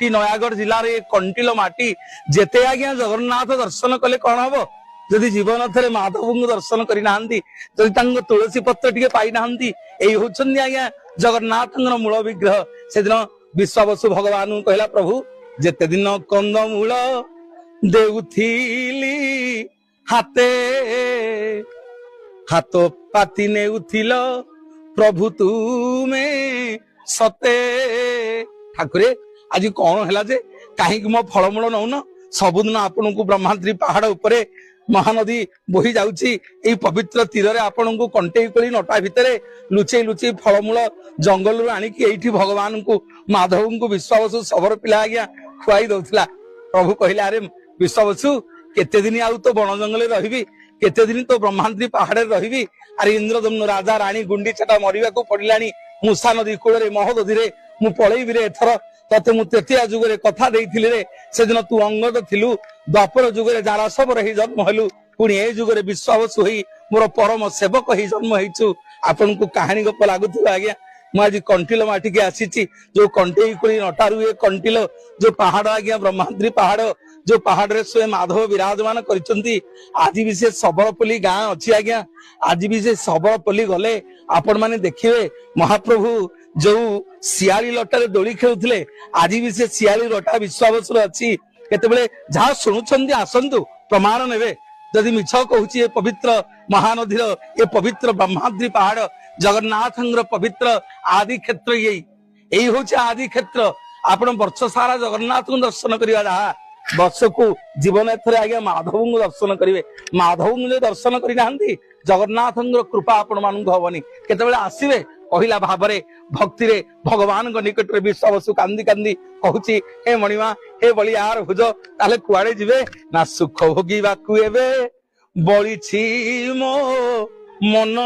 माटी नयागढ़ जिले में कंटिल माटी जेते आज्ञा जगन्नाथ दर्शन कले कौन हम जदि जीवन थे माधव को दर्शन करना जदि तुलसी पत्र टे पाई ना होती आज्ञा जगन्नाथ मूल विग्रह से दिन विश्वावसु भगवान कहला प्रभु जेते दिन कंद मूल देउथिली हाथे हाथ पाती नेउथिल प्रभु तुमे सते ठाकुरे आज कौन है जे कहीं मो फलमूल नौन सबुदिन आपन को ब्रह्माद्री पहाड़ उपरे महानदी बोही जाउची एई पवित्र तीर रे आपन को कंटेई कोली नटा भितरे लुचेई लुचेई फलमूल जंगल रू आनी कि एठी भगवान को माधव को विश्वावसु सबर पिला आज्ञा खुआई दउथिला प्रभु कहले अरे विश्वावसु केते दिन आउ तो बन जंगल रहिबी केते दिन तो ब्रह्माद्री पहाड़ रहिबी अरे इंद्रदम्न राजा रानी गुंडीचाटा मरिबा को पड़िलानी मूसा नदी कूल रे महोदधि रे मु पळेइबी रे एथर तते मु तृतीय जुग रे कथा देइथिले रे से दिन तू अंगद थिलु द्वापर जुग रे जारा सब रही जन्म हेलु पुणी ए जुग रे विश्वावसु होई मोर परम सेवक ही जन्म हेइछु आपन को कहानी गप लागुथिबा आज्ञा मु आज कंटिल माटी के आसीची जो कंटेई कोली नटारु ए कंटिल जो पहाड़ आज्ञा ब्रह्माद्री पहाड़ जो पहाड़ रे स्वयं माधव विराजमान करिसंती आज भी से सबरपल्ली गां अछि आज्ञा आज भी से सबरपल्ली गले आपण माने देखिबे महाप्रभु जो सियाली लटारे दोली खेलुथिले आज भी से सियाली लटा विश्वावसु अछि केतेबेले जहा सुनुछंती आसंतु प्रमाण नेबे जदि मिछ कहूची ए पवित्र महानदीर ए पवित्र ब्रह्माद्री पहाड़ जगन्नाथंगर पवित्र आदि क्षेत्र यही होची आदि क्षेत्र आपण वर्ष सारा जगन्नाथ को दर्शन करिया जहा वर्ष को जीवन एथरे आज्ञा माधव को दर्शन करिवे माधव को दर्शन करि नाहंती जगन्नाथंगर कृपा आपण मानू हबनी केतेबेले आसीबे पहिला भावरे भक्ति रे भगवान को निकट रे विश्वावसु कांदी कांदी कहूची हे मणिमा हे बलियार भुज ताले कुआडे जिवे ना सुख भोगीबा कुएबे बलिछि मो मन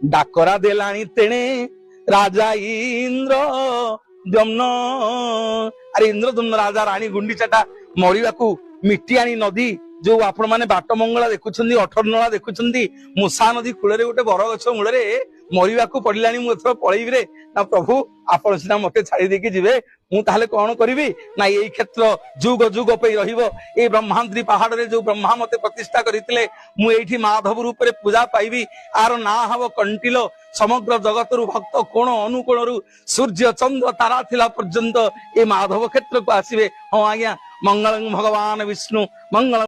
डाकरा देलानी तेणे राजा इंद्र दम्न अरे इंद्रदम्न राजा रानी गुंडीचाटा मरिबा को मिट्टियाणी नदी जो आपण माने बाट मंगला देखुछंदी अठरनला देखुछंदी मूसा नदी कूल रे गोटे बरगछ मूल रे मरिबा को पड़िलानी मु एथर पळेइबी रे ना प्रभु आपण सिना मते छाड़ी देकी जिवे मु ताहले कोन करिवि ना एई क्षेत्र जुग जुग पे रहिबो ए ब्रह्माद्री पहाड़ रे जो ब्रह्मा मते प्रतिष्ठा करितले मु एठी माधव रूप रे पूजा पाइबी आर ना हबो कंटिलो समग्र जगत रु भक्त कोण अनुकोण रु सूर्य चंद्र तारा थिला पर्यंत ए माधव क्षेत्र को आसीबे हां आज्ञा मंगलं भगवान विष्णु मंगल